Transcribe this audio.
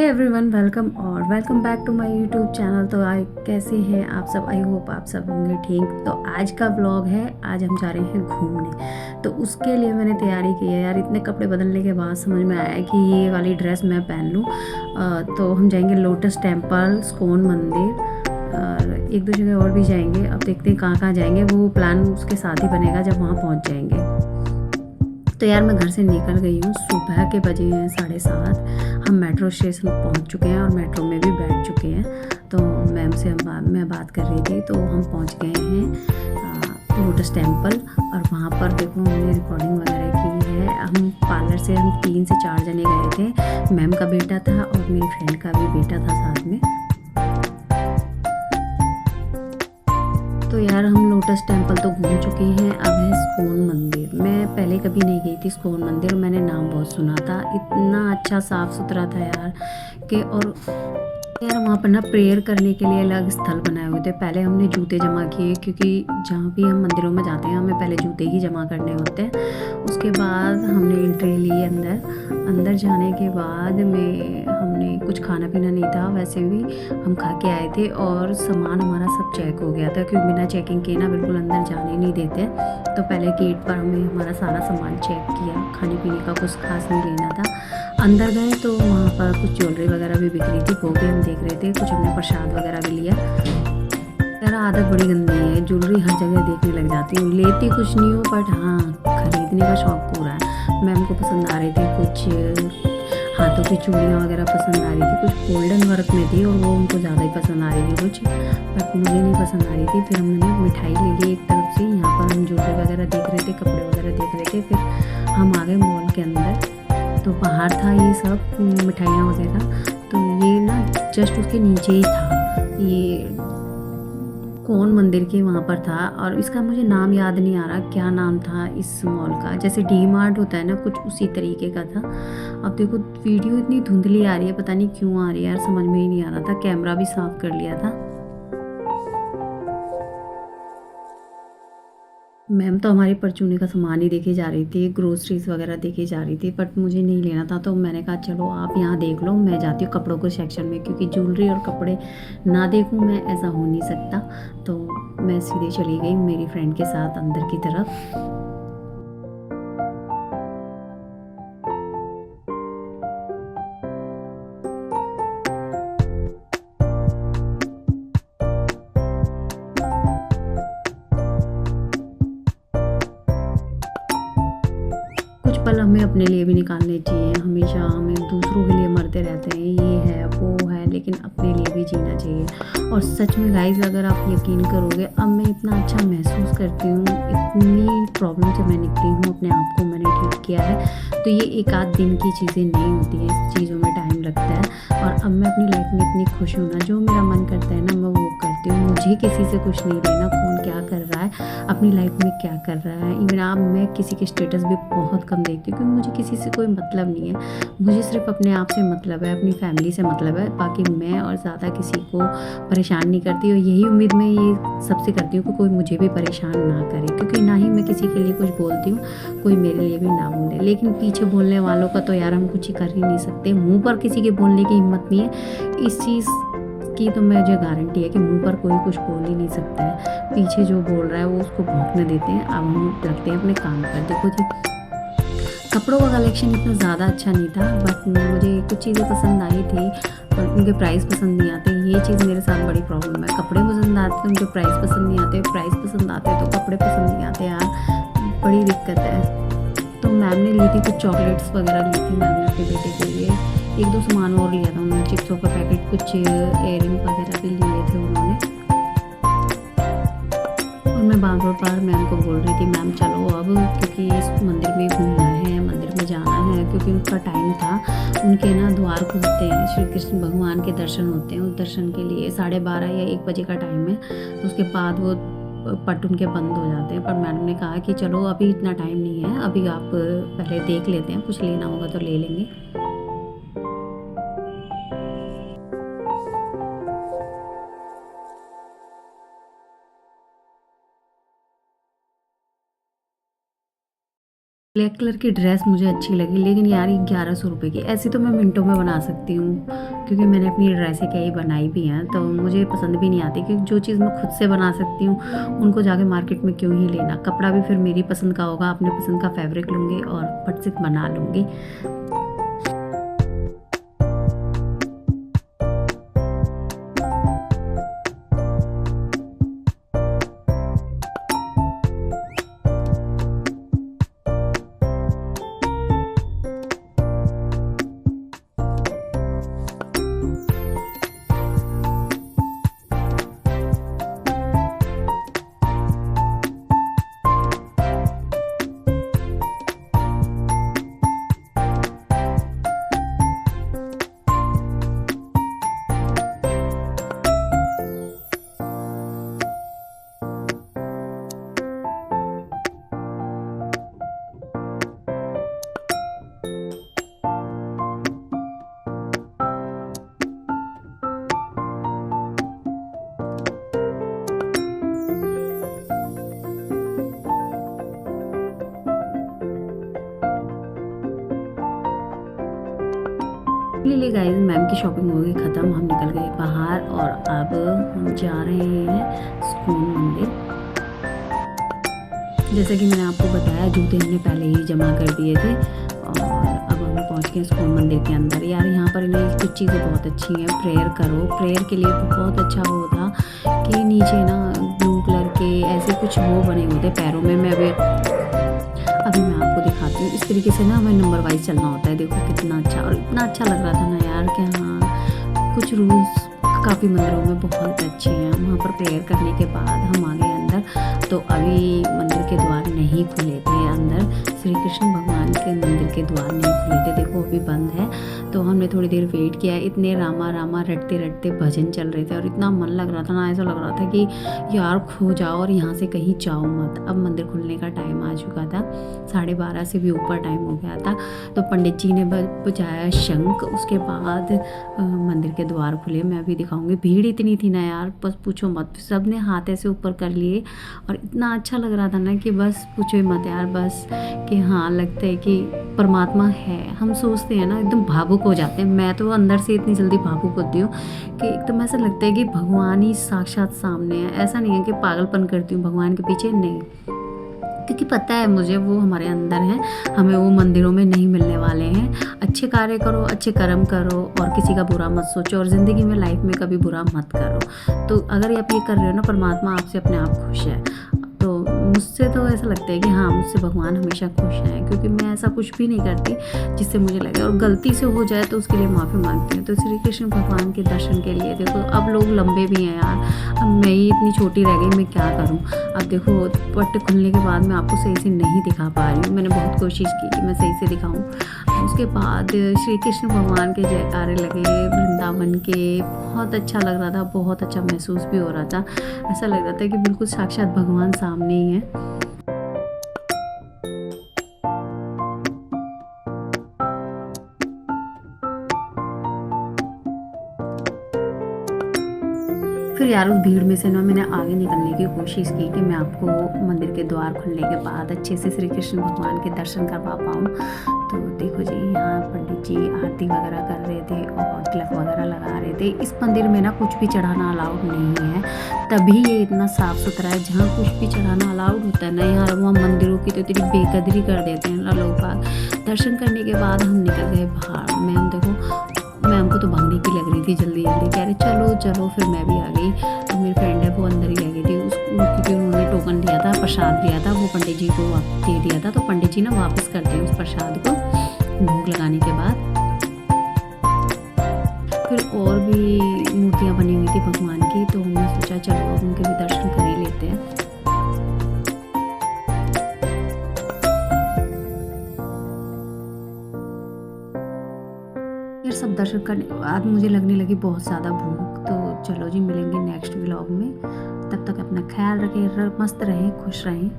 Everyone, welcome और welcome back to my YouTube channel. तो कैसे हैं आप सब? आई होप आप सब होंगे ठीक। तो आज का व्लॉग है, आज हम जा रहे हैं घूमने। तो उसके लिए मैंने तैयारी की है यार। इतने कपड़े बदलने के बाद समझ में आया कि ये वाली ड्रेस मैं पहन लूँ। तो हम जाएंगे लोटस टेम्पल, स्कोन मंदिर और एक दो जगह और भी जाएंगे। अब देखते हैं कहाँ कहाँ जाएंगे, वो प्लान उसके साथ ही बनेगा जब वहाँ पहुँच जाएंगे। तो यार मैं घर से निकल गई हूँ, सुबह के बजे हैं 7:30। हम मेट्रो स्टेशन पहुँच चुके हैं और मेट्रो में भी बैठ चुके हैं। तो मैम से मैं बात कर रही थी, तो हम पहुँच गए हैं लोटस टेम्पल। और वहाँ पर देखो हमने रिकॉर्डिंग वगैरह की है। हम पार्लर से 3 से 4 जने गए थे। मैम का बेटा था और मेरी फ्रेंड का भी बेटा था साथ में। तो यार हम लोटस टेम्पल तो घूम चुके हैं, अब है स्कोन मंदिर। मैं पहले कभी नहीं गई थी स्कोन मंदिर, मैंने नाम बहुत सुना था। इतना अच्छा साफ़ सुथरा था यार कि और यार वहाँ पर ना प्रेयर करने के लिए अलग स्थल बनाए हुए थे। पहले हमने जूते जमा किए, क्योंकि जहाँ भी हम मंदिरों में जाते हैं हमें पहले जूते ही जमा करने होते हैं। उसके बाद हमने एंट्री ली अंदर जाने के बाद में हमने कुछ खाना पीना नहीं था, वैसे भी हम खा के आए थे और सामान हमारा सब चेक हो गया था, क्योंकि बिना चेकिंग के ना बिल्कुल अंदर जाने नहीं देते। तो पहले गेट पर हमें हमारा सारा सामान चेक किया, खाने पीने का कुछ खास नहीं लेना था। अंदर गए तो वहाँ पर कुछ ज्वेलरी वगैरह भी बिक रही थी, वो भी हम देख रहे थे। कुछ हमने प्रसाद वगैरह भी लिया। मेरा आदत बड़ी गंदी है, ज्वेलरी हर जगह देखने लग जाती हूँ, लेती कुछ नहीं हूँ बट हाँ खरीदने का शौक पूरा है। मैम को पसंद आ रही थी, कुछ हाथों की चूड़ियाँ वगैरह पसंद आ रही थी, कुछ गोल्डन वर्क में थी और वो उनको ज़्यादा ही पसंद आ रही थी कुछ, बट मुझे नहीं पसंद आ रही थी। फिर हमने मिठाई ले ली एक तरफ से। यहाँ पर हम ज्वेलरी वगैरह देख रहे थे, कपड़े वगैरह देख रहे थे। फिर हम आ गए मॉल के अंदर। तो बाहर था ये सब मिठाइयाँ वगैरह, तो ये ना जस्ट उसके नीचे ही था, ये कौन मंदिर के वहाँ पर था। और इसका मुझे नाम याद नहीं आ रहा क्या नाम था इस मॉल का, जैसे डी मार्ट होता है ना, कुछ उसी तरीके का था। अब देखो वीडियो इतनी धुंधली आ रही है, पता नहीं क्यों आ रही है यार, समझ में ही नहीं आ रहा था। कैमरा भी साफ कर लिया था। मैम तो हमारे परचूने का सामान ही देखे जा रही थी, ग्रोसरीज वगैरह देखे जा रही थी, बट मुझे नहीं लेना था। तो मैंने कहा चलो आप यहाँ देख लो, मैं जाती हूँ कपड़ों के सेक्शन में, क्योंकि ज्वेलरी और कपड़े ना देखूँ मैं, ऐसा हो नहीं सकता। तो मैं सीधे चली गई मेरी फ्रेंड के साथ अंदर की तरफ। कुछ पल हमें अपने लिए भी निकालने चाहिए। हमेशा हमें दूसरों के लिए मरते रहते हैं, ये है वो है, लेकिन अपने लिए भी जीना चाहिए। और सच में गाइस, अगर आप यकीन करोगे, अब मैं इतना अच्छा महसूस करती हूँ। इतनी प्रॉब्लम से मैं निकली हूँ, अपने आप को मैंने ठीक किया है। तो ये एक आध दिन की चीज़ें नहीं होती हैं, इस चीज़ों में टाइम लगता है। और अब मैं अपनी लाइफ में इतनी खुश हूँ ना, जो मेरा मन करता है ना मैं वो करती हूँ। मुझे किसी से कुछ नहीं लेना, कौन क्या कर रहा है, अपनी लाइफ में क्या कर रहा है। इवन आप, मैं किसी के स्टेटस भी बहुत कम देखती हूँ, क्योंकि मुझे किसी से कोई मतलब नहीं है। मुझे सिर्फ अपने आप से मतलब है, अपनी फैमिली से मतलब है। बाकी मैं और ज़्यादा किसी को परेशान नहीं करती, और यही उम्मीद मैं ये सबसे करती हूँ कि कोई मुझे भी परेशान ना करे, क्योंकि ना ही मैं किसी के लिए कुछ बोलती हूँ, कोई मेरे लिए भी ना बोले। लेकिन पीछे बोलने वालों का तो यार हम कुछ ही कर ही नहीं सकते। मुंह पर किसी के बोलने की हिम्मत नहीं है, इस चीज़ की तो मुझे गारंटी है कि मुंह पर कोई कुछ बोल ही नहीं सकता है। पीछे जो बोल रहा है वो उसको भौंकने देते हैं। अब हम लगते हैं अपने काम पर। देखो जी, कपड़ों का कलेक्शन इतना ज़्यादा अच्छा नहीं था, बट मुझे कुछ चीज़ें पसंद आई थी, पर उनके प्राइस पसंद नहीं आते। ये चीज़ मेरे साथ बड़ी प्रॉब्लम है। कपड़े पसंद आते हैं, उनके प्राइस पसंद नहीं आते, प्राइस पसंद आते हैं तो कपड़े पसंद नहीं आते यार, बड़ी दिक्कत है। तो मैम ने ली थी कुछ चॉकलेट्स वगैरह ली थी मैम ने अपने बेटे के लिए। एक दो सामान और लिया था उन्होंने, चिप्सों का पैकेट, कुछ एयरिंग वगैरह भी लिए थे उन्होंने। और मैं बार बार मैम को बोल रही थी, मैम चलो अब, क्योंकि इस मंदिर में घूमना है, मंदिर में जाना है। क्योंकि उनका टाइम था, उनके ना द्वार खुलते हैं, श्री कृष्ण भगवान के दर्शन होते हैं। उस दर्शन के लिए 12:30 या 1 बजे का टाइम है। तो उसके बाद वो पट उनके बंद हो जाते हैं। पर मैडम ने कहा कि चलो अभी इतना टाइम नहीं है, अभी आप पहले देख लेते हैं, कुछ लेना होगा तो ले लेंगे। ब्लैक कलर की ड्रेस मुझे अच्छी लगी, लेकिन यार ये 1100 रुपये की, ऐसी तो मैं मिनटों में बना सकती हूँ, क्योंकि मैंने अपनी ड्रेसें कई बनाई भी हैं, तो मुझे पसंद भी नहीं आती, क्योंकि जो चीज़ मैं खुद से बना सकती हूँ उनको जाके मार्केट में क्यों ही लेना। कपड़ा भी फिर मेरी पसंद का होगा, अपने पसंद का फैब्रिक लूँगी और फट से बना लूँगी। फाइनली गाइस मैम की शॉपिंग हो गई ख़त्म, हम निकल गए बाहर और अब हम जा रहे हैं सुकून मंदिर। जैसे कि मैंने आपको बताया, जूते हमने पहले ही जमा कर दिए थे और अब हम पहुंच गए सुकून मंदिर के अंदर। यार यहाँ पर इन्हें कुछ चीज़ें बहुत अच्छी हैं, प्रेयर करो, प्रेयर के लिए बहुत अच्छा वो था कि नीचे ना ब्लू कलर के ऐसे कुछ वो बने हुए थे पैरों में। मैं अभी मैं आपको दिखाती हूँ। इस तरीके से ना हमें नंबर वाइज चलना होता है। देखो कितना अच्छा, और इतना अच्छा लग रहा था ना यार कि हाँ, कुछ रूल्स काफ़ी मंदिरों में बहुत अच्छे हैं। वहाँ पर प्रेयर करने के बाद हम आ गए अंदर। तो अभी मंदिर के द्वार नहीं खुले थे, अंदर श्री कृष्ण भगवान के मंदिर के द्वार नहीं खुले थे। देखो अभी बंद है। तो हमने थोड़ी देर वेट किया। इतने रामा रामा रटते रटते भजन चल रहे थे और इतना मन लग रहा था ना, ऐसा लग रहा था कि यार खो जाओ और यहाँ से कहीं जाओ मत। अब मंदिर खुलने का टाइम आ चुका था, 12:30 से भी ऊपर टाइम हो गया था। तो पंडित जी ने बजाया शंख, उसके बाद मंदिर के द्वार खुले। मैं अभी दिखाऊंगी। भीड़ इतनी थी ना यार, बस पूछो मत। सब ने हाथ ऐसे ऊपर कर लिए और इतना अच्छा लग रहा था ना कि बस पूछो ही मत यार। बस कि हाँ, लगता है कि परमात्मा है। हम सोचते हैं ना, एकदम भावुक हो जाते हैं। मैं तो अंदर से इतनी जल्दी भावुक होती हूँ कि एकदम ऐसा लगता है कि भगवान ही साक्षात सामने है। ऐसा नहीं है कि पागलपन करती हूँ भगवान के पीछे, नहीं, क्योंकि पता है मुझे वो हमारे अंदर हैं। हमें वो मंदिरों में नहीं मिलने वाले हैं। अच्छे कार्य करो, अच्छे कर्म करो और किसी का बुरा मत सोचो और ज़िंदगी में लाइफ में कभी बुरा मत करो। तो अगर आप ये कर रहे हो ना, परमात्मा आपसे अपने आप खुश है। तो मुझसे तो ऐसा लगता है कि हाँ, मुझसे भगवान हमेशा खुश हैं, क्योंकि मैं ऐसा कुछ भी नहीं करती जिससे मुझे लगे, और गलती से हो जाए तो उसके लिए माफ़ी मांगती हूँ। तो श्री कृष्ण भगवान के दर्शन के लिए देखो, अब लोग लंबे भी हैं यार। अब मैं ही इतनी छोटी रह गई, मैं क्या करूँ। अब देखो पट खुलने के बाद मैं आपको सही से नहीं दिखा पा रही हूँ। मैंने बहुत कोशिश की कि मैं सही से दिखाऊँ। उसके बाद श्री कृष्ण भगवान के जयकारे लगे वृंदावन के। बहुत अच्छा लग रहा था, बहुत अच्छा महसूस भी हो रहा था। ऐसा लग रहा था कि बिल्कुल साक्षात भगवान सामने ही है। फिर यार उस भीड़ में से ना मैंने आगे निकलने की कोशिश की कि मैं आपको मंदिर के द्वार खुलने के बाद अच्छे से श्री कृष्ण भगवान के दर्शन करवा पाऊँ। तो देखो जी, यहाँ पंडित जी आरती वगैरह कर रहे थे और तिलक वगैरह लगा रहे थे। इस मंदिर में ना कुछ भी चढ़ाना अलाउड नहीं है, तभी ये इतना साफ़ सुथरा है। जहाँ कुछ भी चढ़ाना अलाउड होता है ना यार, वहाँ मंदिरों की तो इतनी बेकदरी कर देते हैं ना लोग बाग। दर्शन करने के बाद हम निकल गए बाहर। मैम देखो, मैम को तो भागने की लग रही थी, जल्दी जल्दी कह रहे चलो चलो। फिर मैं भी आ गई। तो मेरी फ्रेंड है वो अंदर ही रह गई थी, उसको क्योंकि उन्होंने टोकन दिया था, प्रसाद दिया था, वो पंडित जी को दे दिया था। तो पंडित जी ना वापस करते हैं उस प्रसाद को भोग लगाने के बाद। फिर और भी मूर्तियाँ बनी हुई थी भगवान की, तो हमने सोचा चलो अब उनके भी दर्शन कर ही लेते हैं। फिर सब दर्शन करने के बाद मुझे लगने लगी बहुत ज़्यादा भूख। तो चलो जी, मिलेंगे नेक्स्ट व्लॉग में। तब तक अपना ख्याल रखें, मस्त रहें, खुश रहें।